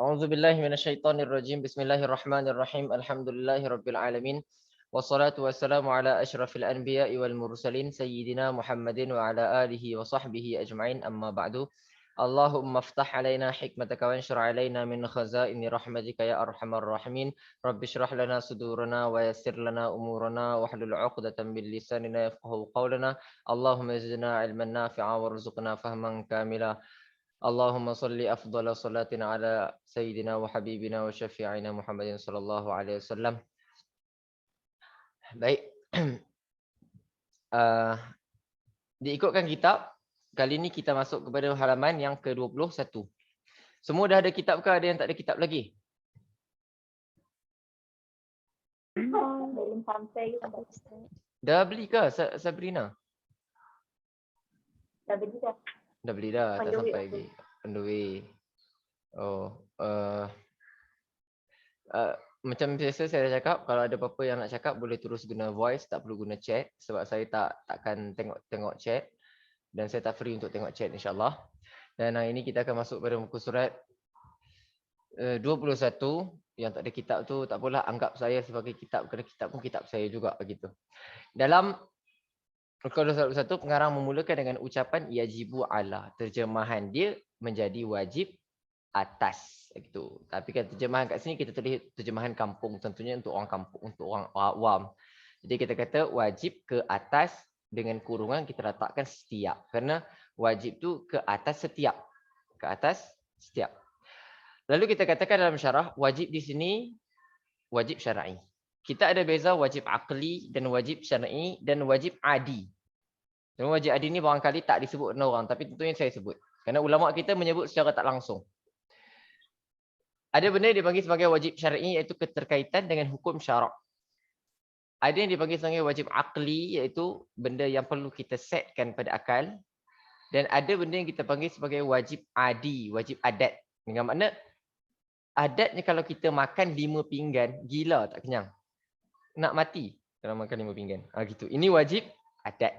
أعوذ بالله من الشيطان الرجيم. بسم الله الرحمن الرحيم. الحمد لله رب العالمين. والصلاة والسلام على أشرف الأنبياء والمرسلين سيدنا محمد وعلى آله وصحبه أجمعين. أما بعد. اللهم افتح علينا حكمتك وانشر علينا من خزائن رحمتك يا أرحم الراحمين. رب اشرح لنا صدورنا ويسر لنا أمورنا واحلل عقدة من لساننا يفقهوا قولنا. اللهم زدنا علما نافعا وارزقنا فهما كاملا. اللهم صل أفضل صلاة على سيدنا وحبيبنا وشفيعنا محمد صلى الله عليه وسلم. Baik, uh, diikutkan kitab, kali ini kita masuk kepada halaman yang ke-21. Semua dah ada kitab ke, ada yang tak ada kitab lagi? Belum sampai. Dah beli ke Sabrina? Dah beli dah. Dah beli dah, tak On the way, sampai lagi. On the way. Oh, macam biasa saya dah cakap, kalau ada apa-apa yang nak cakap boleh terus guna voice, tak perlu guna chat sebab saya takkan tengok chat dan saya tak free untuk tengok chat insya-Allah. Dan hari ini kita akan masuk pada muka surat 21. Yang tak ada kitab tu tak apalah, anggap saya sebagai kitab, kerana kitab pun kitab saya juga begitu. Dalam muka surat 21 pengarang memulakan dengan ucapan yajibu ala, terjemahan dia menjadi wajib atas gitu. Tapi kan terjemahan kat sini kita tulis terjemahan kampung, tentunya untuk orang kampung, untuk orang awam. Jadi kita kata wajib ke atas dengan kurungan kita letakkan setiap. Kerana wajib tu ke atas setiap. Ke atas setiap. Lalu kita katakan dalam syarah, wajib di sini wajib syar'i. Kita ada beza wajib akli dan wajib syar'i dan wajib adi. Dan wajib adi ni barangkali tak disebut oleh orang, tapi tentunya saya sebut. Kerana ulama kita menyebut secara tak langsung. Ada benda yang dipanggil sebagai wajib syar'i iaitu keterkaitan dengan hukum syarak. Ada yang dipanggil sebagai wajib akli iaitu benda yang perlu kita setkan pada akal. Dan ada benda yang kita panggil sebagai wajib adi, wajib adat. Dengan makna adatnya kalau kita makan 5 pinggan, gila tak kenyang. Nak mati kalau makan 5 pinggan. Gitu. Ini wajib adat.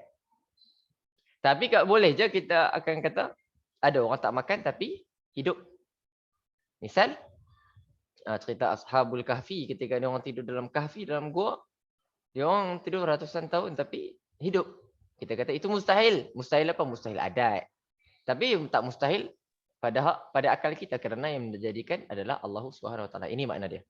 Tapi tak boleh je kita akan kata ada orang tak makan tapi hidup. Misal cerita Ashabul Kahfi, ketika dia orang tidur dalam kahfi, dalam gua, dia orang tidur ratusan tahun tapi hidup. Kita kata itu mustahil. Mustahil apa? Mustahil adat. Tapi tak mustahil pada akal kita, kerana yang menjadikan adalah Allah Subhanahu Wa Taala. Ini makna dia.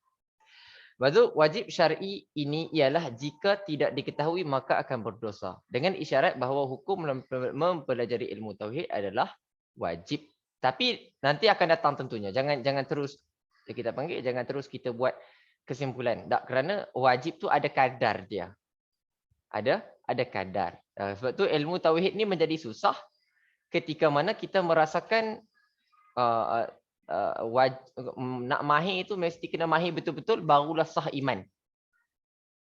Lepas tu wajib syar'i ini ialah jika tidak diketahui maka akan berdosa. Dengan isyarat bahawa hukum mempelajari ilmu tauhid adalah wajib. Tapi nanti akan datang tentunya. Jangan terus kita panggil, jangan terus kita buat kesimpulan. Tak, kerana wajib tu ada kadar dia. Ada kadar. Sebab tu ilmu tauhid ni menjadi susah ketika mana kita merasakan nak mahir itu mesti kena mahir betul-betul barulah sah iman.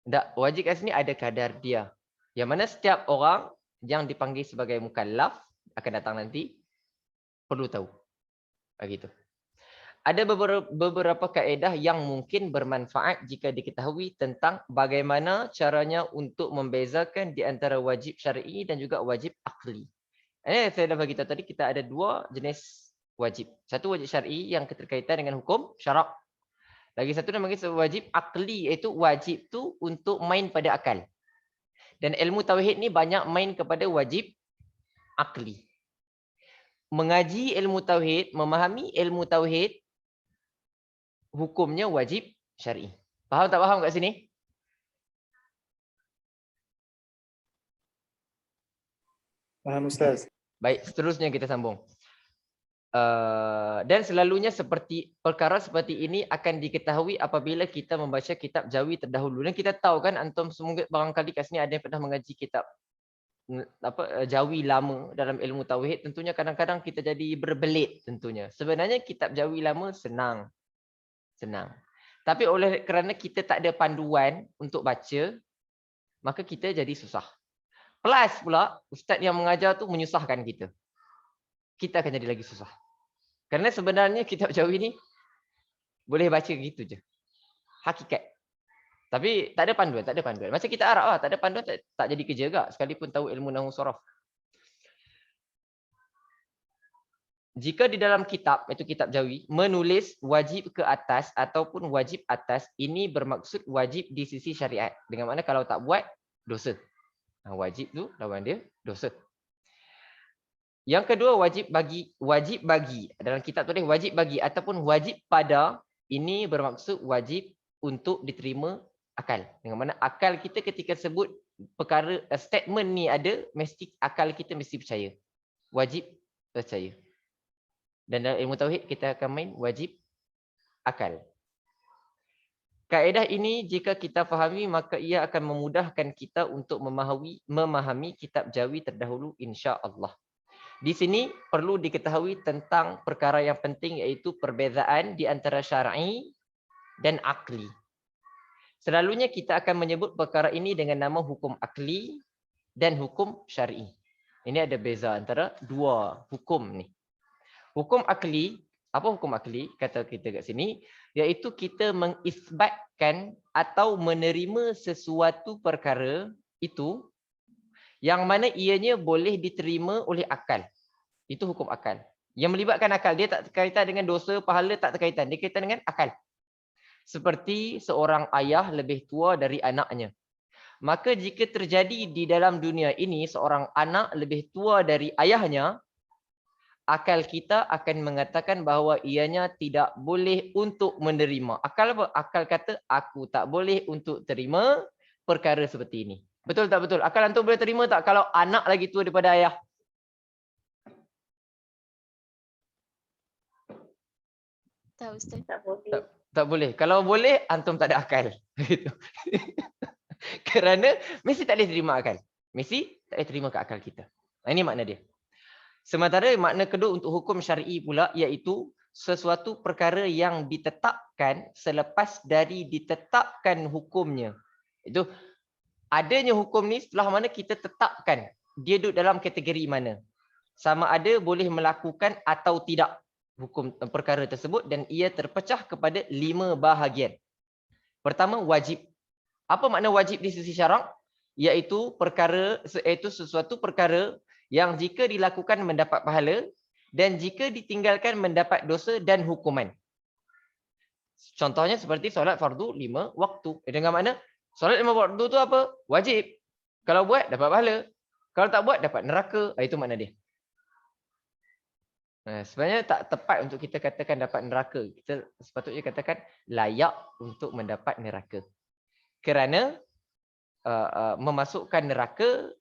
Tak, wajib kat sini ada kadar dia. Yang mana setiap orang yang dipanggil sebagai mukallaf akan datang nanti perlu tahu. Begitu. Ada beberapa kaedah yang mungkin bermanfaat jika diketahui tentang bagaimana caranya untuk membezakan di antara wajib syar'i dan juga wajib akli. Saya dah bagi tahu tadi kita ada 2 jenis wajib. Satu wajib syar'i yang keterkaitan dengan hukum syarak. Lagi satu namanya wajib akli, iaitu wajib tu untuk main pada akal. Dan ilmu tauhid ni banyak main kepada wajib akli. Mengaji ilmu tauhid, memahami ilmu tauhid, hukumnya wajib syar'i. Faham tak faham kat sini? Faham Ustaz. Baik, seterusnya kita sambung. Dan selalunya perkara seperti ini akan diketahui apabila kita membaca kitab Jawi terdahulu. Dan kita tahu kan, antum semua barangkali kat sini ada yang pernah mengaji kitab Jawi lama dalam ilmu tauhid. Tentunya kadang-kadang kita jadi berbelit tentunya. Sebenarnya kitab Jawi lama senang. Tapi kerana kita tak ada panduan untuk baca, maka kita jadi susah. Plus pula, ustaz yang mengajar tu menyusahkan kita. Kita akan jadi lagi susah. Kerana sebenarnya kitab Jawi ni boleh baca gitu je. Hakikat. Tapi tak ada panduan. Macam kita Arab lah, tak ada panduan tak jadi kerja juga, sekalipun tahu ilmu nahwu saraf. jika di dalam kitab, itu kitab Jawi, menulis wajib ke atas ataupun wajib atas, ini bermaksud wajib di sisi syariat. Dengan mana kalau tak buat, dosa. Wajib tu lawan dia dosa. Yang kedua, wajib bagi. Dalam kitab tulis wajib bagi ataupun wajib pada, ini bermaksud wajib untuk diterima akal. Dengan mana akal kita ketika sebut perkara statement ni ada, mesti akal kita mesti percaya. Wajib percaya. Dan dalam ilmu tauhid kita akan main wajib akal. Kaedah ini jika kita fahami, maka ia akan memudahkan kita untuk memahami kitab Jawi terdahulu, insya-Allah. Di sini perlu diketahui tentang perkara yang penting, iaitu perbezaan di antara syar'i dan akli. Selalunya kita akan menyebut perkara ini dengan nama hukum akli dan hukum syar'i. Ini ada beza antara dua hukum ni. Hukum akli, apa hukum akli? Kata kita kat sini, iaitu kita mengisbatkan atau menerima sesuatu perkara itu yang mana ianya boleh diterima oleh akal. Itu hukum akal. Yang melibatkan akal, dia tak terkaitan dengan dosa, pahala, tak terkaitan. Dia kaitan dengan akal. Seperti seorang ayah lebih tua dari anaknya. Maka jika terjadi di dalam dunia ini seorang anak lebih tua dari ayahnya, akal kita akan mengatakan bahawa ianya tidak boleh untuk menerima. Akal apa? Akal kata aku tak boleh untuk terima perkara seperti ini. Betul tak betul? Akal antum boleh terima tak kalau anak lagi tua daripada ayah? Tak Ustaz. Tak boleh. Kalau boleh, antum tak ada akal. Kerana mesti tak boleh terima akal. Mesti tak boleh terima ke akal kita. Ini makna dia. Sementara makna kedua untuk hukum syar'i pula, iaitu sesuatu perkara yang ditetapkan selepas dari ditetapkan hukumnya. Itu adanya hukum ni setelah mana kita tetapkan dia duduk dalam kategori mana. Sama ada boleh melakukan atau tidak hukum perkara tersebut, dan ia terpecah kepada 5 bahagian. Pertama, wajib. Apa makna wajib di sisi syarak? Iaitu sesuatu perkara yang jika dilakukan mendapat pahala dan jika ditinggalkan mendapat dosa dan hukuman. Contohnya seperti solat fardu 5 waktu. Dengan makna solat 5 waktu tu apa? Wajib. Kalau buat dapat pahala. Kalau tak buat dapat neraka. Itu makna dia. Sebenarnya tak tepat untuk kita katakan dapat neraka. Kita sepatutnya katakan layak untuk mendapat neraka. Kerana memasukkan neraka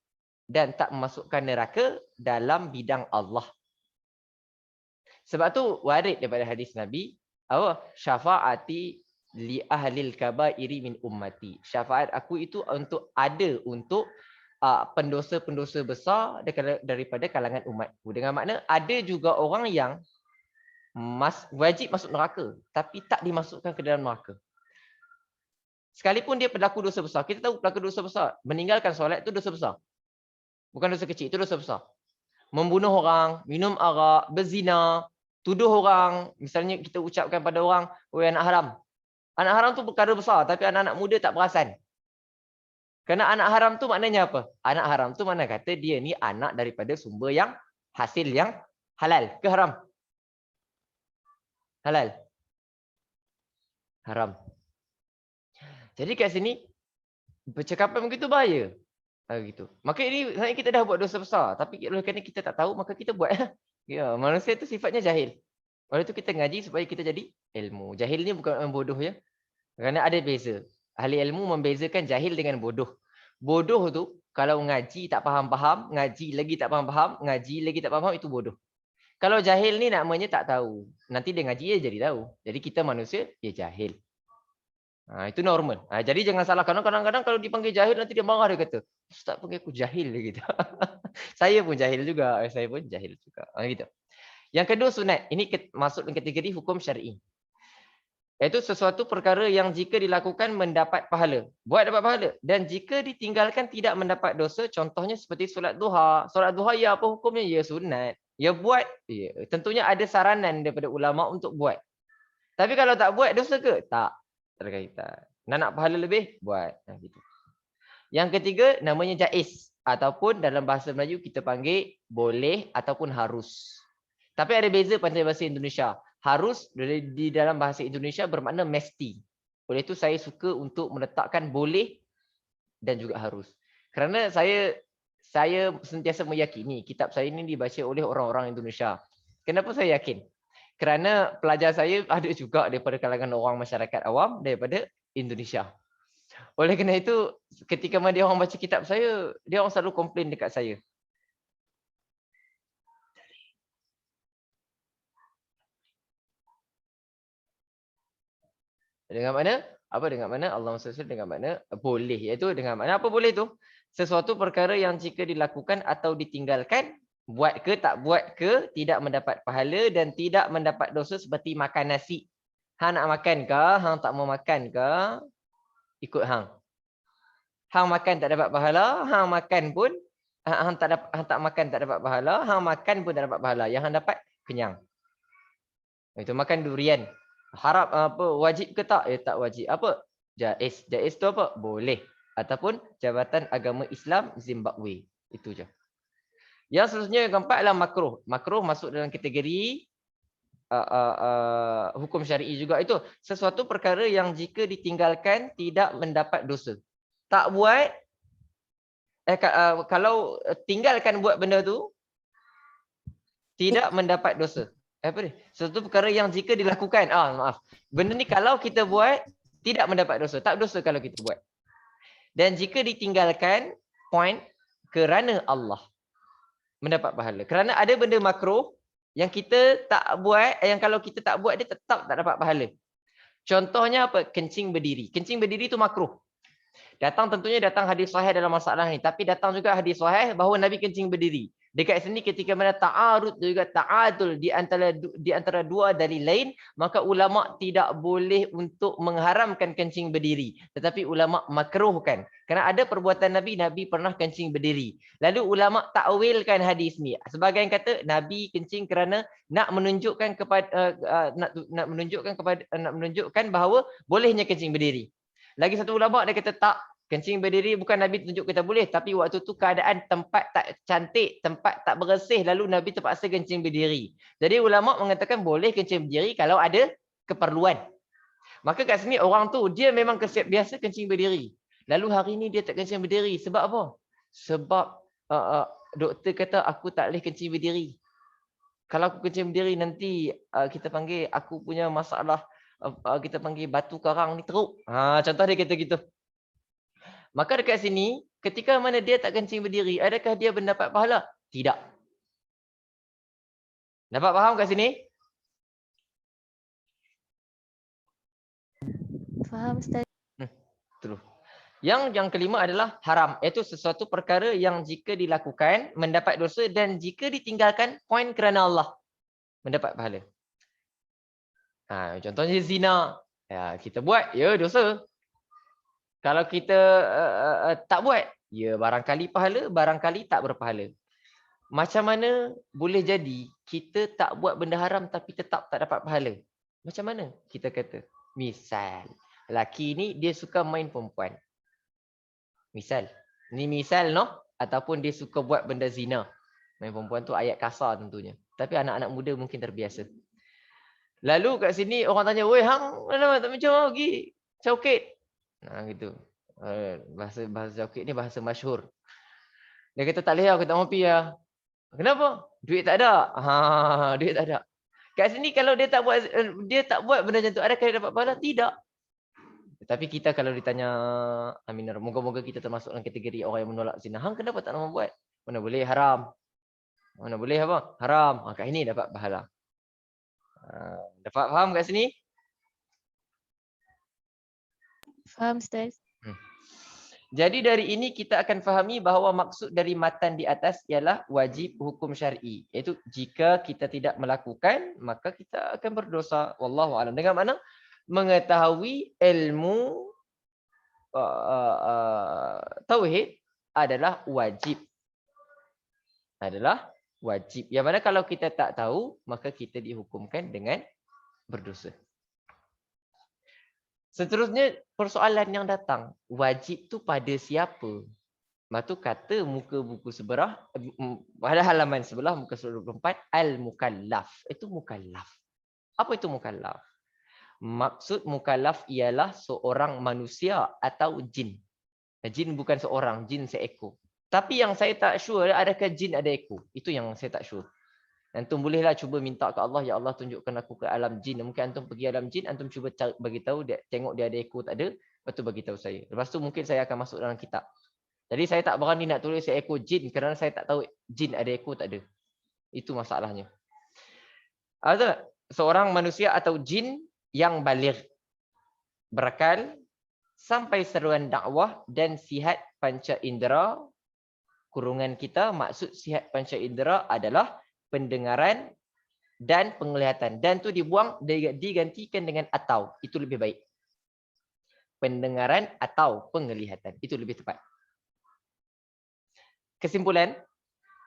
dan tak memasukkan neraka dalam bidang Allah. Sebab tu warid daripada hadis Nabi, apa? Syafaati li ahlil kabairi min ummati. Syafaat aku itu untuk pendosa-pendosa besar daripada kalangan umatku. Dengan makna ada juga orang yang wajib masuk neraka tapi tak dimasukkan ke dalam neraka. Sekalipun dia pelaku dosa besar. Kita tahu pelaku dosa besar, meninggalkan solat itu dosa besar. Bukan dosa kecil, itu dosa besar. Membunuh orang, minum arak, berzina, tuduh orang. Misalnya kita ucapkan pada orang, "Oi anak haram." Anak haram tu perkara besar, tapi anak-anak muda tak perasan. Kerana anak haram tu maknanya apa? Anak haram tu mana kata dia ni anak daripada sumber yang hasil yang halal ke haram? Halal. Haram. Jadi kat sini percakapan begitu bahaya. Gitu. Maka ini sebenarnya kita dah buat dosa besar, tapi kerana kita tak tahu maka kita buat. Ya, manusia itu sifatnya jahil. Oleh itu kita ngaji supaya kita jadi ilmu. Jahil ni bukan orang bodoh ya. Kerana ada beza. Ahli ilmu membezakan jahil dengan bodoh. Bodoh tu kalau ngaji tak faham-faham, ngaji lagi tak faham-faham, ngaji lagi tak faham-faham, itu bodoh. Kalau jahil ni namanya tak tahu. Nanti dia ngaji dia jadi tahu. Jadi kita manusia dia jahil. Itu normal. Jadi jangan salah. Kadang-kadang kalau dipanggil jahil nanti dia marah, dia kata, "Ustaz panggil aku jahil," gitu. Saya pun jahil juga. Gitu. Yang kedua sunat. Ini masuk dalam kategori hukum syar'i. Iaitu sesuatu perkara yang jika dilakukan mendapat pahala. Buat dapat pahala. Dan jika ditinggalkan tidak mendapat dosa. Contohnya seperti solat duha. Solat duha ya apa hukumnya? Ya sunat. Ya buat. Ya. Tentunya ada saranan daripada ulama untuk buat. Tapi kalau tak buat dosa ke? Tak. Terkaitan. Nak pahala lebih? Buat. Gitu. Yang ketiga namanya jaiz. Ataupun dalam bahasa Melayu kita panggil boleh ataupun harus. Tapi ada beza pada bahasa Indonesia. Harus di dalam bahasa Indonesia bermakna mesti. Oleh itu saya suka untuk meletakkan boleh dan juga harus. Kerana saya sentiasa meyakini kitab saya ini dibaca oleh orang-orang Indonesia. Kenapa saya yakin? Kerana pelajar saya ada juga daripada kalangan orang masyarakat awam daripada Indonesia. Oleh kerana itu, ketika mana dia orang baca kitab saya, dia orang selalu komplain dekat saya. Dengan mana? Apa dengan mana? Allahumma salli dengan mana? Boleh. Iaitu dengan mana apa boleh tu? Sesuatu perkara yang jika dilakukan atau ditinggalkan, buat ke tak buat ke, tidak mendapat pahala dan tidak mendapat dosa seperti makan nasi. Hang nak makan ke? Hang tak mau makan ke? Ikut hang. Hang makan tak dapat pahala, hang makan pun hang tak makan tak dapat pahala, hang makan pun tak dapat pahala. Yang hang dapat kenyang. Itu makan durian. Harap apa wajib ke tak? Tak wajib. Apa? Jaiz. Jaiz tu apa? Boleh. Ataupun Jabatan Agama Islam Zimbabwe. Itu je. Yang seterusnya yang keempat adalah makruh. Makruh masuk dalam kategori hukum syar'i juga. Itu sesuatu perkara yang jika ditinggalkan tidak mendapat dosa. Tak buat kalau tinggalkan buat benda tu tidak mendapat dosa. Apa ni? Sesuatu perkara yang jika dilakukan, maaf. Benda ni kalau kita buat tidak mendapat dosa. Tak dosa kalau kita buat. Dan jika ditinggalkan, point kerana Allah mendapat pahala. Kerana ada benda makruh yang kita tak buat, yang kalau kita tak buat dia tetap tak dapat pahala. Contohnya apa? Kencing berdiri. Kencing berdiri tu makruh. Tentunya datang hadis sahih dalam masalah ni, tapi datang juga hadis sahih bahawa Nabi kencing berdiri. Dekat sini ketika mana ta'arud juga ta'adul di antara dua dalil lain, maka ulama tidak boleh untuk mengharamkan kencing berdiri, tetapi ulama makruhkan. Kerana ada perbuatan Nabi pernah kencing berdiri. Lalu ulama takwilkan hadis ni. Sebagian kata Nabi kencing kerana nak menunjukkan kepada nak menunjukkan bahawa bolehnya kencing berdiri. Lagi satu ulama dia kata tak, kencing berdiri bukan Nabi tunjuk kita boleh, tapi waktu tu keadaan tempat tak cantik, tempat tak bersih, lalu Nabi terpaksa kencing berdiri. Jadi ulama mengatakan boleh kencing berdiri kalau ada keperluan. Maka kat sini orang tu dia memang biasa kencing berdiri. Lalu hari ni dia tak kencing berdiri. Sebab apa? Sebab doktor kata aku tak boleh kencing berdiri. Kalau aku kencing berdiri nanti kita panggil aku punya masalah, kita panggil batu karang ni teruk. Contoh dia kata gitu. Maka dekat sini, ketika mana dia tak kencing berdiri, adakah dia mendapat pahala? Tidak. Dapat faham kat sini? Faham Ustaz. Terus. Yang kelima adalah haram. Iaitu sesuatu perkara yang jika dilakukan mendapat dosa dan jika ditinggalkan poin kerana Allah mendapat pahala. Contohnya zina. Kita buat, ya dosa. Kalau kita tak buat, ya barangkali pahala, barangkali tak berpahala. Macam mana boleh jadi kita tak buat benda haram tapi tetap tak dapat pahala? Macam mana kita kata? Misal, lelaki ni dia suka main perempuan. Misal. Ni misal ataupun dia suka buat benda zina. Main perempuan tu ayat kasar tentunya. Tapi anak-anak muda mungkin terbiasa. Lalu kat sini orang tanya, "Woi hang, mana tak macam pergi cauket?" Gitu. Bahasa cauket ni bahasa masyhur. Dia kata tak boleh aku tak mau pergi lah. Kenapa? Duit tak ada. Duit tak ada. Kat sini kalau dia tak buat benda macam tu, adakah dia dapat pahala? Tidak. Tetapi kita kalau ditanya, Aminar, moga-moga kita termasuk dalam kategori orang yang menolak zina. Hang kenapa tak nak buat? Mana boleh haram. Mana boleh apa? Haram. Kat ini dapat pahala. Dapat faham kat sini? Faham Ustaz. Jadi dari ini kita akan fahami bahawa maksud dari matan di atas ialah wajib hukum syar'i. Iaitu jika kita tidak melakukan, maka kita akan berdosa. Wallahu a'lam. Dengan mana? Mengetahui ilmu tauhid adalah wajib. Adalah wajib. Yang mana kalau kita tak tahu, maka kita dihukumkan dengan berdosa. Seterusnya persoalan yang datang, wajib tu pada siapa? Lepas tu kata muka buku sebelah, pada halaman sebelah muka surat 24, al-mukallaf. Itu mukallaf. Apa itu mukallaf? Maksud mukallaf ialah seorang manusia atau jin. Jin bukan seorang, jin seekor. Tapi yang saya tak sure, adakah jin ada ekor? Itu yang saya tak sure. Antum bolehlah cuba minta ke Allah, ya Allah tunjukkan aku ke alam jin. Mungkin antum pergi alam jin, antum cuba bagi tahu dia, tengok dia ada ekor tak ada, lepas tu bagi tahu saya. Lepas tu mungkin saya akan masuk dalam kitab. Jadi saya tak berani nak tulis seekor jin kerana saya tak tahu jin ada ekor tak ada. Itu masalahnya. Ada seorang manusia atau jin yang baligh, berakal, sampai seruan dakwah dan sihat panca indera. Kurungan kita, maksud sihat panca indera adalah pendengaran dan penglihatan. Dan tu dibuang, digantikan dengan atau. Itu lebih baik. Pendengaran atau penglihatan. Itu lebih tepat. Kesimpulan,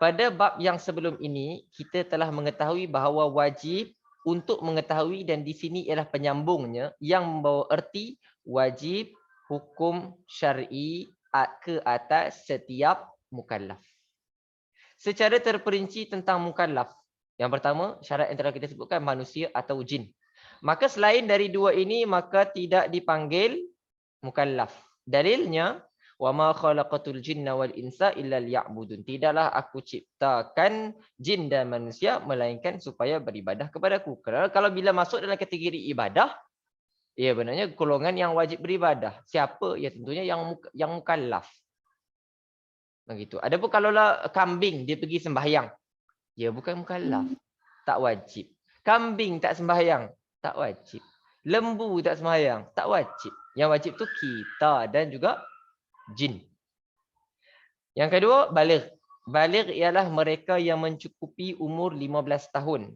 pada bab yang sebelum ini, kita telah mengetahui bahawa wajib untuk mengetahui, dan di sini ialah penyambungnya yang membawa erti wajib hukum syar'i ke atas setiap mukallaf. Secara terperinci tentang mukallaf. Yang pertama, syarat yang telah kita sebutkan, manusia atau jin. Maka selain dari dua ini, maka tidak dipanggil mukallaf. Dalilnya, وَمَا خَلَقَتُ الْجِنَّ وَالْإِنْسَ إِلَّا لِيَعْبُدُونَ. Tidaklah aku ciptakan jin dan manusia melainkan supaya beribadah kepadaku. Kerana kalau bila masuk dalam kategori ibadah, ya benarnya golongan yang wajib beribadah. Siapa? Ya tentunya yang mukallaf. Begitu. Adapun kalaulah kambing dia pergi sembahyang, dia bukan mukallaf, tak wajib. Kambing tak sembahyang, tak wajib. Lembu tak sembahyang, tak wajib. Yang wajib tu kita dan juga jin. Yang kedua, baligh. Baligh ialah mereka yang mencukupi umur 15 tahun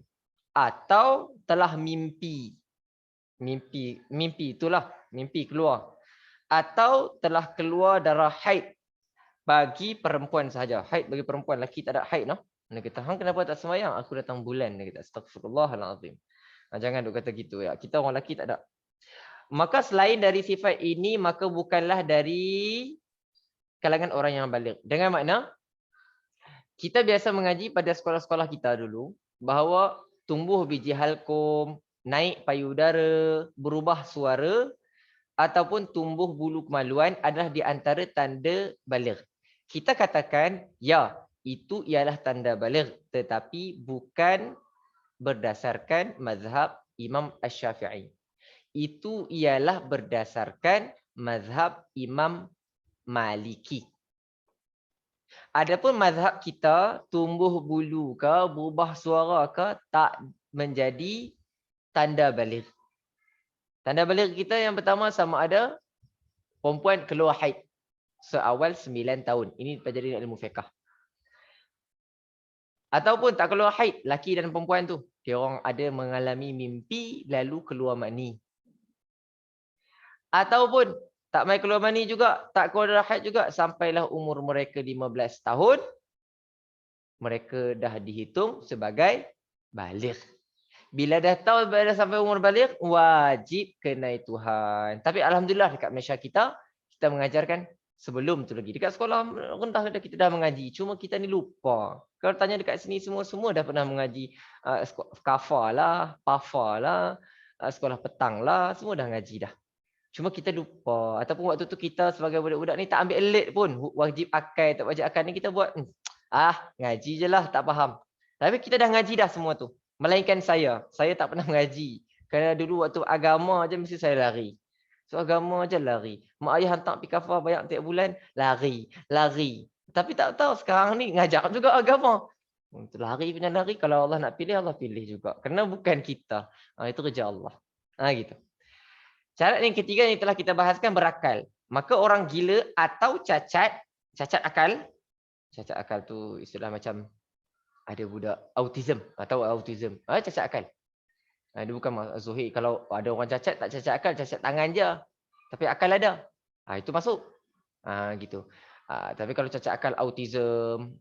atau telah mimpi. Mimpi itulah, mimpi keluar. Atau telah keluar darah haid bagi perempuan sahaja. Haid bagi perempuan, lelaki tak ada haid, no? Dia kata, hang kenapa tak sembahyang? Aku datang bulan. Dia kata, astagfirullahalazim. Jangan duk kata gitu ya. Kita orang lelaki tak ada. Maka selain dari sifat ini, maka bukanlah dari kalangan orang yang baligh. Dengan makna, kita biasa mengaji pada sekolah-sekolah kita dulu, bahawa tumbuh biji halkum, naik payudara, berubah suara, ataupun tumbuh bulu kemaluan adalah di antara tanda baligh. Kita katakan, ya, itu ialah tanda baligh, tetapi bukan berdasarkan mazhab Imam Asy-Syafi'i. Itu ialah berdasarkan mazhab Imam Maliki. Adapun mazhab kita, tumbuh bulu ke, berubah suara ke, tak menjadi tanda baligh. Tanda baligh kita yang pertama sama ada perempuan keluar haid seawal 9 tahun. Ini pelajari ilmu fiqh. Ataupun tak keluar haid, laki dan perempuan tu, dia orang ada mengalami mimpi lalu keluar mani. Ataupun tak mai keluar mani juga, tak keluar darah haid juga, sampailah umur mereka 15 tahun, mereka dah dihitung sebagai baligh. Bila dah tahu dah sampai umur baligh, wajib kenai Tuhan. Tapi alhamdulillah dekat Malaysia kita mengajarkan sebelum tu lagi. Dekat sekolah rendah kita dah mengaji. Cuma kita ni lupa. Kalau tanya dekat sini semua dah pernah mengaji. Kafa lah, Pafa lah, sekolah petang lah, semua dah ngaji dah. Cuma kita lupa. Ataupun waktu tu kita sebagai budak-budak ni tak ambil alert pun. Wajib akal, tak wajib akal ni kita buat. Ngaji je lah, tak faham. Tapi kita dah ngaji dah semua tu. Melainkan saya tak pernah mengaji. Kerana dulu waktu agama je mesti saya lari. So agama je lari. Mak ayah hantar pergi kafah banyak tiap bulan, lari. Tapi tak tahu sekarang ni ngajar juga agama. Lari punya lari, kalau Allah nak pilih, Allah pilih juga. Kerana bukan kita. Itu kerja Allah. Gitu. Syarat yang ketiga yang telah kita bahaskan, berakal. Maka orang gila atau cacat akal. Cacat akal tu istilah macam ada budak autism, atau autism, cacat akal. Dia bukan Zuhir, kalau ada orang cacat tak cacat akal, cacat tangan je, tapi akal ada. Itu masuk. Gitu. Tapi kalau cacat akal autism,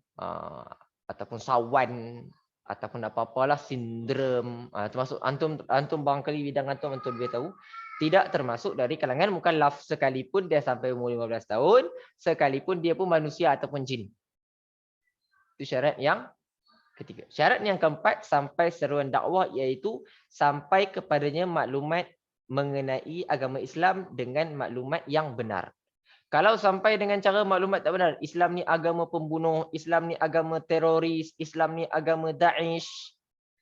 ataupun sawan, ataupun apa-apalah sindrom, termasuk antum barangkali bidang antum lebih tahu. Tidak termasuk dari kalangan mukallaf sekalipun dia sampai umur 15 tahun, sekalipun dia pun manusia ataupun jin. Itu syarat yang ketiga. Syarat yang keempat, sampai seruan dakwah, iaitu sampai kepadanya maklumat mengenai agama Islam dengan maklumat yang benar. Kalau sampai dengan cara maklumat tak benar, Islam ni agama pembunuh, Islam ni agama teroris, Islam ni agama Daesh,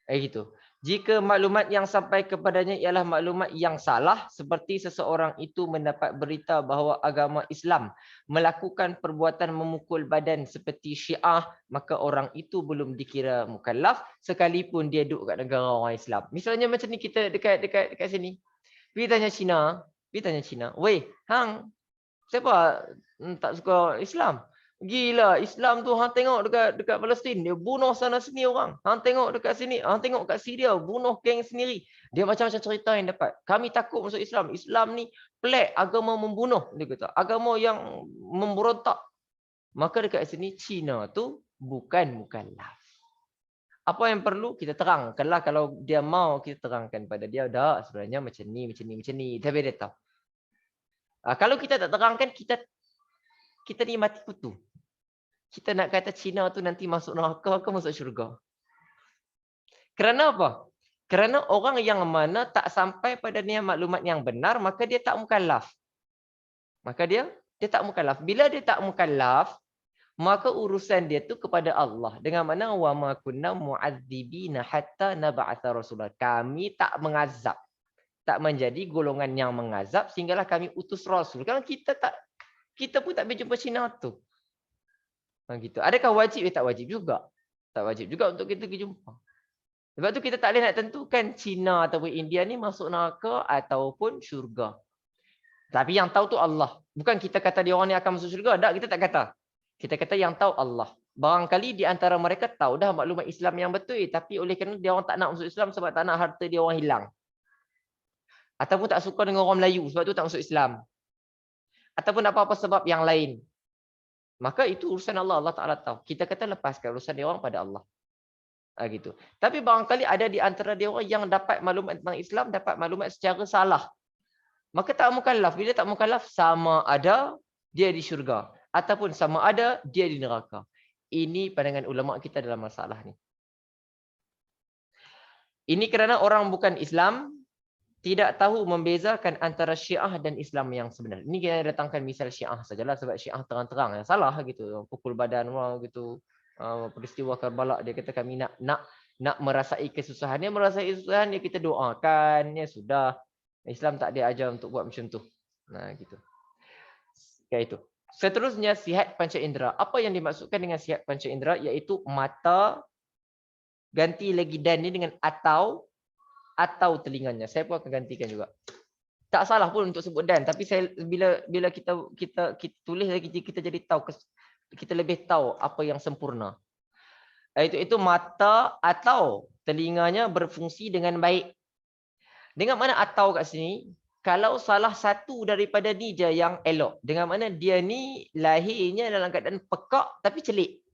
gitu. Jika maklumat yang sampai kepadanya ialah maklumat yang salah, seperti seseorang itu mendapat berita bahawa agama Islam melakukan perbuatan memukul badan seperti Syiah, maka orang itu belum dikira mukallaf sekalipun dia duduk kat negara orang Islam. Misalnya macam ni, kita dekat sini. Pergi tanya Cina, "Weh, hang siapa tak suka Islam? Gila, Islam tu hang tengok dekat Palestin, dia bunuh sana sini orang. Hang tengok dekat sini, hang tengok kat Syria, bunuh geng sendiri." Dia macam-macam cerita yang dapat. Kami takut masuk Islam. Islam ni pelik, agama membunuh, dia kata. Agama yang memberontak. Maka dekat sini Cina tu bukan mukallaf. Apa yang perlu kita terangkanlah, kalau dia mau kita terangkan pada dia, dah sebenarnya macam ni. Tapi dia tahu. Kalau kita tak terangkan, kita ni mati kutu. Kita nak kata Cina tu nanti masuk neraka ke masuk syurga. Kerana apa? Kerana orang yang mana tak sampai pada dia maklumat yang benar, maka dia tak mukallaf. Dia tak mukallaf. Bila dia tak mukallaf, maka urusan dia tu kepada Allah. Dengan mana wa ma kunna mu'adzibina hatta nab'atha rasulah. Kami tak mengazab, tak menjadi golongan yang mengazab sehinggalah kami utus rasul. Kalau kita pun tak berjumpa Cina tu. Gitu. Adakah wajib? Tak wajib juga. Tak wajib juga untuk kita pergi jumpa. Sebab tu kita tak boleh nak tentukan Cina ataupun India ni masuk neraka ataupun syurga. Tapi yang tahu tu Allah. Bukan kita kata dia orang ni akan masuk syurga. Tak, kita tak kata. Kita kata yang tahu Allah. Barangkali di antara mereka tahu dah maklumat Islam yang betul, tapi oleh kerana dia orang tak nak masuk Islam sebab tak nak harta dia orang hilang. Ataupun tak suka dengan orang Melayu sebab tu tak masuk Islam. Ataupun apa-apa sebab yang lain. Maka itu urusan Allah. Allah Ta'ala tahu. Kita kata lepaskan urusan dia orang pada Allah. Gitu. Tapi barangkali ada di antara dia orang yang dapat maklumat tentang Islam, dapat maklumat secara salah. Maka tak mukallaf. Bila tak mukallaf, sama ada dia di syurga. Ataupun sama ada dia di neraka. Ini pandangan ulama kita dalam masalah ni. Ini kerana orang bukan Islam tidak tahu membezakan antara Syiah dan Islam yang sebenar. Ini kita datangkan misal Syiah sajalah, sebab Syiah terang-terang yang salah gitu, pukul badan orang gitu. Peristiwa Karbala, dia kata kami nak merasai kesusahan. Dia merasai kesusahan, dia kita doakan, ya sudah. Islam tak dia ajar untuk buat macam tu. Nah gitu. Kayak itu. Seterusnya sihat panca indera. Apa yang dimaksudkan dengan sihat panca indera? Iaitu mata, ganti lagi dan ni dengan atau telinganya. Saya pun akan gantikan juga. Tak salah pun untuk sebut dan, tapi saya bila kita tulis lagi, kita jadi tahu, kita lebih tahu apa yang sempurna. Itu mata atau telinganya berfungsi dengan baik. Dengan mana atau kat sini? Kalau salah satu daripada ni je yang elok. Dengan mana dia ni lahirnya dalam keadaan pekak tapi celik.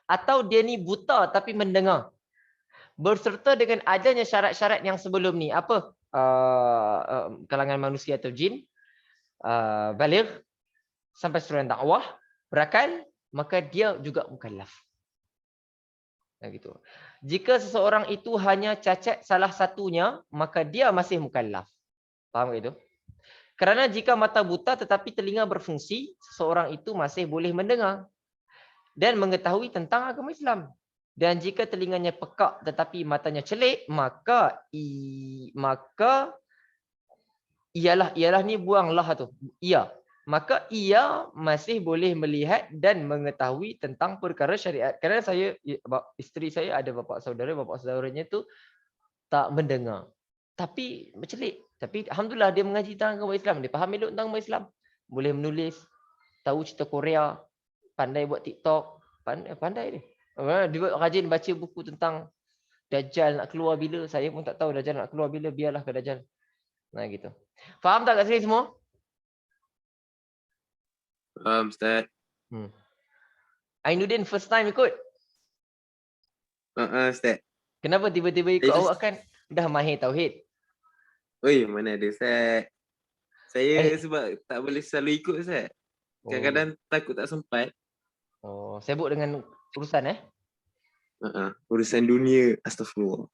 Atau dia ni buta tapi mendengar. Berserta dengan adanya syarat-syarat yang sebelum ni. Apa? Kalangan manusia atau jin. Baligh. Sampai seruan dakwah. Berakal. Maka dia juga mukallaf. Gitu. Jika seseorang itu hanya cacat salah satunya, maka dia masih mukallaf. Faham ke itu? Kerana jika mata buta tetapi telinga berfungsi, seseorang itu masih boleh mendengar dan mengetahui tentang agama Islam. Dan jika telinganya pekak tetapi matanya celik, maka ialah ni buanglah tu. Maka ia masih boleh melihat dan mengetahui tentang perkara syariat. Kerana isteri saya ada bapa saudaranya tu tak mendengar. Tapi bercelik. Tapi alhamdulillah dia mengaji tentang agama Islam. Dia faham elok tentang agama Islam. Boleh menulis, tahu cerita Korea, pandai buat TikTok, pandai dia. Dia rajin baca buku tentang Dajjal nak keluar bila. Saya pun tak tahu Dajjal nak keluar bila, biarlah ke Dajjal. Nah gitu. Faham tak kat sini semua? Faham, Ustaz. Ainuddin first time ikut? Ustaz. Kenapa tiba-tiba ikut? Awak kan dah mahir tauhid. Oi, mana ada Ustaz. Saya Eh, sebab tak boleh selalu ikut Ustaz. Kadang-kadang takut tak sempat. sibuk dengan urusan Urusan dunia, astagfirullah.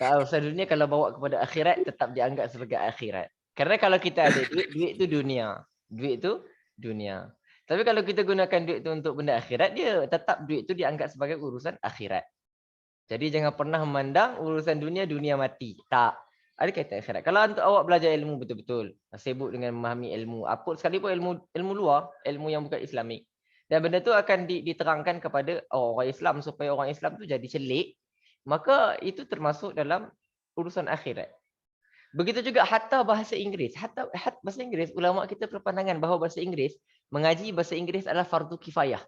Tak, urusan dunia kalau bawa kepada akhirat tetap dianggap sebagai akhirat. Kerana kalau kita ada duit, duit tu dunia. Duit tu dunia. Tapi kalau kita gunakan duit tu untuk benda akhirat, dia tetap duit tu dianggap sebagai urusan akhirat. Jadi jangan pernah memandang urusan dunia, dunia mati. Tak. Ada kaitan akhirat. Kalau untuk awak belajar ilmu betul-betul, sibuk dengan memahami ilmu, apa sekalipun ilmu luar, ilmu yang bukan Islamik. Dan benda tu akan diterangkan kepada orang Islam supaya orang Islam tu jadi celik. Maka itu termasuk dalam urusan akhirat. Begitu juga hatta bahasa Inggeris. Hatta bahasa Inggeris, ulama kita berpandangan bahawa bahasa Inggeris, mengaji bahasa Inggeris adalah fardu kifayah.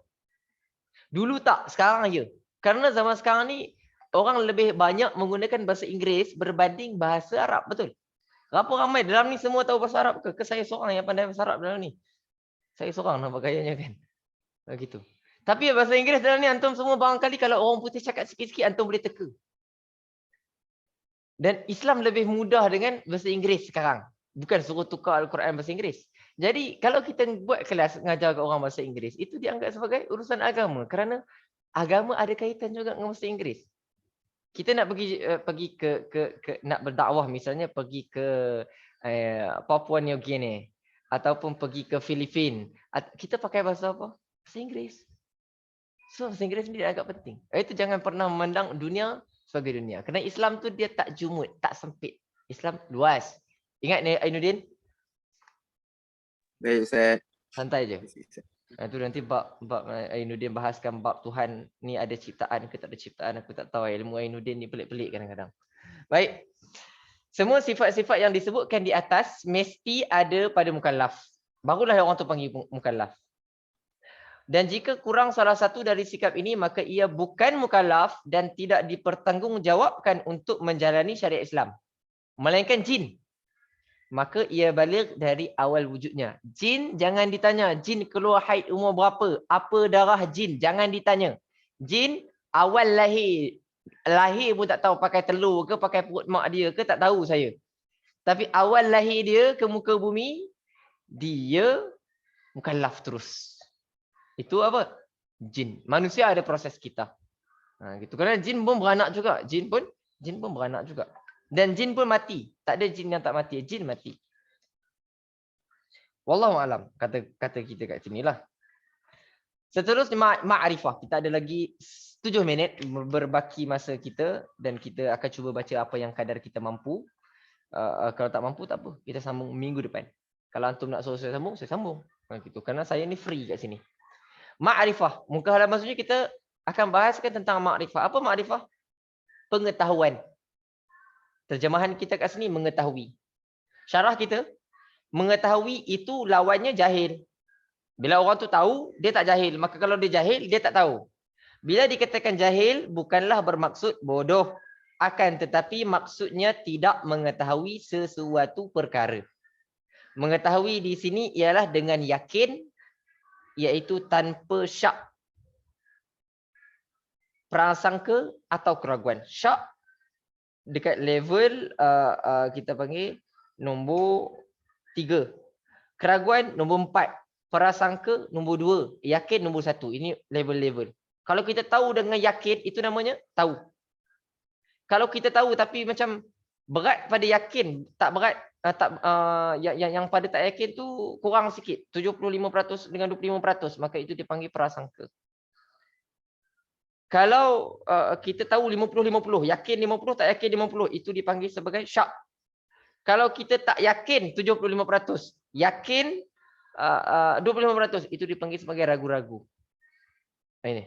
Dulu tak, sekarang je. Kerana zaman sekarang ni, orang lebih banyak menggunakan bahasa Inggeris berbanding bahasa Arab. Betul? Berapa ramai dalam ni semua tahu bahasa Arab ke? Ke saya seorang yang pandai bahasa Arab dalam ni? Saya seorang nampak gayanya kan? Begitu. Tapi bahasa Inggeris dalam ni, antum semua barangkali kalau orang putih cakap sikit-sikit, antum boleh teka. Dan Islam lebih mudah dengan bahasa Inggeris sekarang. Bukan suruh tukar Al-Quran bahasa Inggeris. Jadi kalau kita buat kelas mengajar ke orang bahasa Inggeris, itu dianggap sebagai urusan agama. Kerana agama ada kaitan juga dengan bahasa Inggeris. Kita nak pergi ke nak berdakwah, misalnya pergi ke Papua New Guinea ataupun pergi ke Filipina. Kita pakai bahasa apa? Bahasa Inggeris. So bahasa Inggeris ni agak penting. Itu jangan pernah memandang dunia sebagai dunia. Kerana Islam tu dia tak jumud, tak sempit. Islam luas. Ingat ni Ainuddin? Baik Ustaz. Santai je. Itu nanti bab Ainuddin bahaskan bab Tuhan ni ada ciptaan ke tak ada ciptaan, aku tak tahu. Ilmu Ainuddin ni pelik-pelik kadang-kadang. Baik. Semua sifat-sifat yang disebutkan di atas mesti ada pada mukallaf. Barulah orang tu panggil mukallaf. Dan jika kurang salah satu dari sikap ini, maka ia bukan mukallaf dan tidak dipertanggungjawabkan untuk menjalani syariat Islam. Melainkan jin. Maka ia balik dari awal wujudnya. Jin jangan ditanya, jin keluar haid umur berapa? Apa darah jin? Jangan ditanya. Jin awal lahir. Lahir pun tak tahu pakai telur ke, pakai perut mak dia ke, tak tahu saya. Tapi awal lahir dia ke muka bumi, dia mukallaf terus. Itu apa? Jin. Manusia ada proses kita. Gitu. Kerana jin pun beranak juga. Jin pun beranak juga. Dan jin pun mati. Tak ada jin yang tak mati. Jin mati. Wallahu alam. Kata kita kat sini lah. Seterusnya ma'rifah. Kita ada lagi 7 minit berbaki masa kita. Dan kita akan cuba baca apa yang kadar kita mampu. Kalau tak mampu tak apa. Kita sambung minggu depan. Kalau antum nak suruh saya sambung. Gitu. Kerana saya ni free kat sini. Ma'rifah. Muka halaman selanjutnya kita akan bahaskan tentang ma'rifah. Apa ma'rifah? Pengetahuan. Terjemahan kita kat sini mengetahui. Syarah kita, mengetahui itu lawannya jahil. Bila orang tu tahu, dia tak jahil. Maka kalau dia jahil, dia tak tahu. Bila dikatakan jahil, bukanlah bermaksud bodoh. Akan tetapi maksudnya tidak mengetahui sesuatu perkara. Mengetahui di sini ialah dengan yakin, iaitu tanpa syak, prasangka atau keraguan. Syak dekat level kita panggil nombor 3. Keraguan nombor 4. Prasangka nombor 2. Yakin nombor 1. Ini level-level. Kalau kita tahu dengan yakin, itu namanya tahu. Kalau kita tahu tapi macam berat pada yakin, tak berat, yang pada tak yakin tu kurang sikit, 75% dengan 25%, maka itu dipanggil prasangka. Kalau kita tahu 50-50, yakin 50, tak yakin 50, itu dipanggil sebagai syak. Kalau kita tak yakin 75%, yakin 25%, itu dipanggil sebagai ragu-ragu. Ini.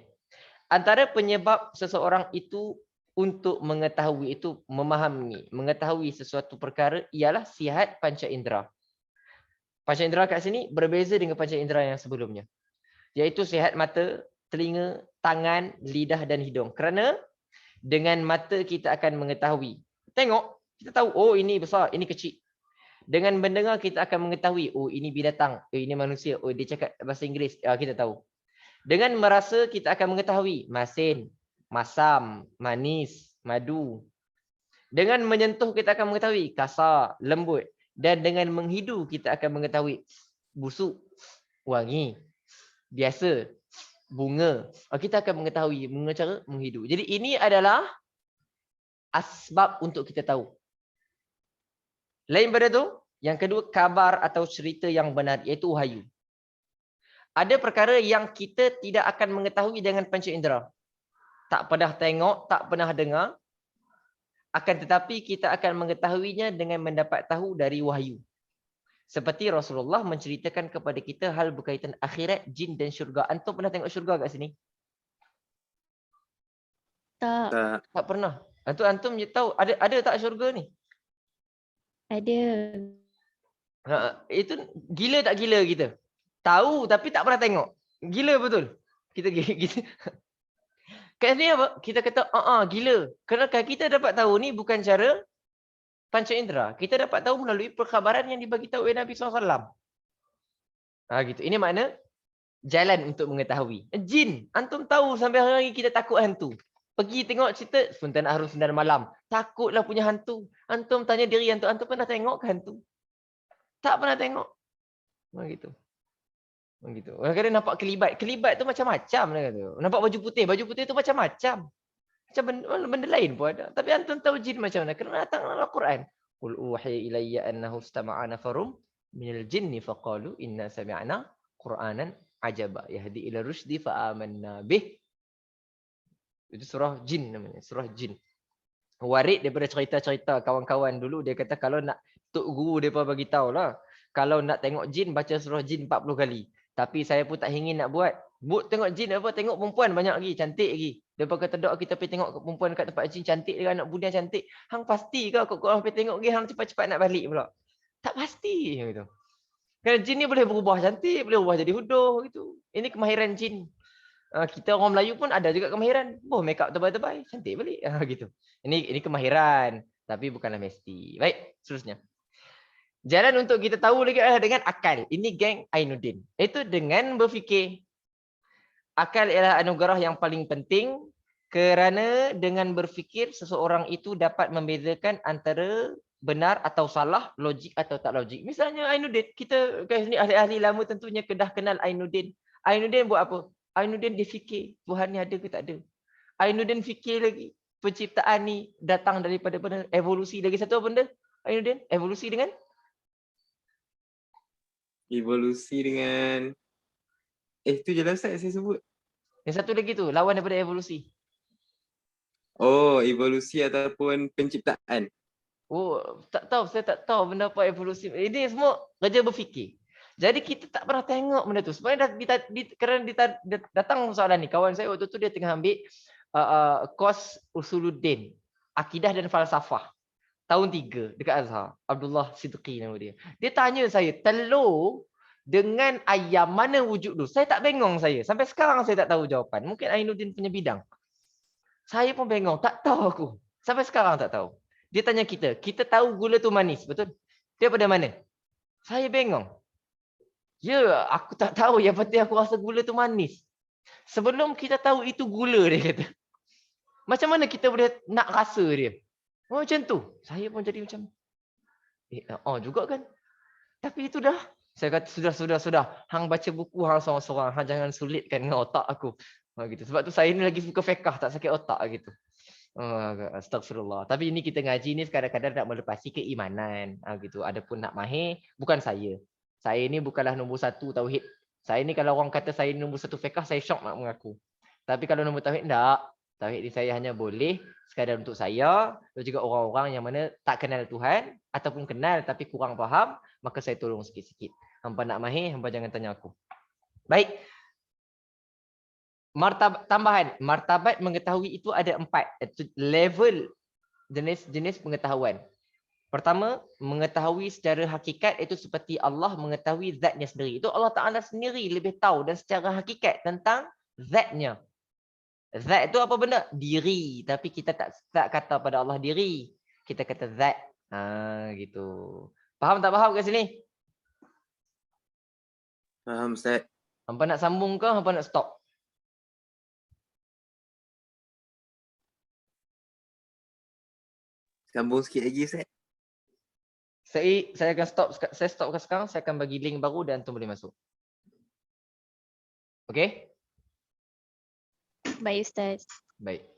Antara penyebab seseorang itu untuk mengetahui, itu memahami, mengetahui sesuatu perkara ialah sihat panca indera. Panca indera kat sini berbeza dengan panca indera yang sebelumnya. Iaitu sihat mata, telinga, tangan, lidah dan hidung. Kerana dengan mata kita akan mengetahui. Tengok, kita tahu, oh ini besar, ini kecil. Dengan mendengar kita akan mengetahui, oh ini binatang, oh ini manusia, oh dia cakap bahasa Inggeris, kita tahu. Dengan merasa kita akan mengetahui masin, masam, manis, madu. Dengan menyentuh kita akan mengetahui kasar, lembut. Dan dengan menghidu kita akan mengetahui busuk, wangi, biasa, bunga. Kita akan mengetahui dengan cara menghidu. Jadi ini adalah asbab untuk kita tahu. Lain pada tu, yang kedua kabar atau cerita yang benar, iaitu wahyu. Ada perkara yang kita tidak akan mengetahui dengan panca indera. Tak pernah tengok, tak pernah dengar. Akan tetapi kita akan mengetahuinya dengan mendapat tahu dari wahyu. Seperti Rasulullah menceritakan kepada kita hal berkaitan akhirat, jin dan syurga. Antum pernah tengok syurga kat sini? Tak. Tak. Tak pernah. Antum tahu ada tak syurga ni? Ada. Itu gila tak gila kita? Tahu tapi tak pernah tengok. Gila betul. Kita kat sini apa? Kita kata gila. Kerana kita dapat tahu ni bukan cara panca indera. Kita dapat tahu melalui perkhabaran yang dibagi tahu oleh Nabi SAW. Gitu. Ini makna jalan untuk mengetahui. Jin, antum tahu sampai hari kita takut hantu. Pergi tengok cerita Sultan Harun Sendana Malam. Takutlah punya hantu. Antum tanya diri antum pernah tengok ke hantu? Tak pernah tengok. Gitu. Begitu. Kadang nampak kelibat. Kelibat tu macam-macam lah kata. Nampak baju putih tu macam-macam. Macam benda lain pun ada. Tapi antum tahu jin macam mana? Kerana datang dalam Al-Quran. Qul uhiya ilayya annahu istama'a nafarum minal jinni faqalu inna sami'na Qur'anan ajaba yahdi ila rusydi fa amanna bih. Itu surah jin namanya, surah jin. Warid daripada cerita-cerita kawan-kawan dulu dia kata kalau nak tok guru depa bagi tahulah. Kalau nak tengok jin baca surah jin 40 kali. Tapi saya pun tak ingin nak buat. Tengok jin apa? Tengok perempuan banyak lagi, cantik lagi. Depa kata dok kita pergi tengok perempuan kat tempat jin cantik dia anak budak cantik. Hang pasti ke kau pergi tengok lagi hang cepat-cepat nak balik pula. Tak pasti gitu. Kerana jin ni boleh berubah cantik, boleh berubah jadi hodoh gitu. Ini kemahiran jin. Kita orang Melayu pun ada juga kemahiran. Make up tebal-tebal, cantik balik. Gitu. Ini kemahiran, tapi bukanlah mesti. Baik, seterusnya. Jalan untuk kita tahu lagi adalah dengan akal. Ini geng Ainuddin. Itu dengan berfikir. Akal ialah anugerah yang paling penting kerana dengan berfikir seseorang itu dapat membezakan antara benar atau salah, logik atau tak logik. Misalnya Ainuddin, kita guys ni ahli-ahli lama tentunya dah kenal Ainuddin. Ainuddin buat apa? Ainuddin dia fikir Tuhan ni ada ke tak ada. Ainuddin fikir lagi penciptaan ni datang daripada benda evolusi. Lagi satu benda Ainuddin, evolusi dengan tu je lah Ustaz saya sebut. yang satu lagi tu lawan daripada evolusi. Oh, evolusi ataupun penciptaan. Oh, tak tahu, saya tak tahu benda apa evolusi. Ini semua kerja berfikir. Jadi kita tak pernah tengok benda tu. Sebenarnya kerana datang soalan ni, kawan saya waktu tu dia tengah ambil kos Usuluddin, Akidah dan Falsafah. Tahun 3 dekat Azhar. Abdullah Siddiqi nama dia. Dia tanya saya, telur dengan ayam mana wujud dulu? Saya tak bengong saya. Sampai sekarang saya tak tahu jawapan. Mungkin Ainuddin punya bidang. Saya pun bengong, tak tahu aku. Sampai sekarang tak tahu. Dia tanya kita tahu gula tu manis, betul? Dia pada mana? Saya bengong. Ya, aku tak tahu. Yang penting aku rasa gula tu manis. Sebelum kita tahu itu gula, dia kata. Macam mana kita boleh nak rasa dia? Macam tu. Saya pun jadi macam, juga kan. Tapi itu dah. Saya kata, sudah. Hang baca buku, hang sorang-sorang. Hang jangan sulitkan dengan otak aku. Gitu. Sebab tu saya ni lagi suka fiqh, tak sakit otak gitu. Astagfirullah. Tapi ini kita ngaji ni kadang-kadang nak melepasi keimanan. Gitu. Adapun nak mahir, bukan saya. Saya ni bukanlah nombor 1 tauhid. Saya ni kalau orang kata saya nombor 1 fiqh, saya syok nak mengaku. Tapi kalau nombor tauhid, tak. Tauhid ni saya hanya boleh sekadar untuk saya dan juga orang-orang yang mana tak kenal Tuhan ataupun kenal tapi kurang faham, maka saya tolong sikit-sikit. Hampa nak mahir, hampa jangan tanya aku. Baik. Martabat mengetahui itu ada 4 level jenis pengetahuan. Pertama, mengetahui secara hakikat itu seperti Allah mengetahui zatnya sendiri. Itu Allah Ta'ala sendiri lebih tahu dan secara hakikat tentang zatnya. Zat itu apa benda? Diri. Tapi kita tak kata pada Allah diri. Kita kata zat. Gitu. Faham tak faham kat sini? Faham Ustaz. Hampa nak sambung ke? Hampa nak stop? Sambung sikit lagi Ustaz. Saya akan stopkan sekarang, saya akan bagi link baru dan antum boleh masuk. Okey? Baik Ustaz. Baik.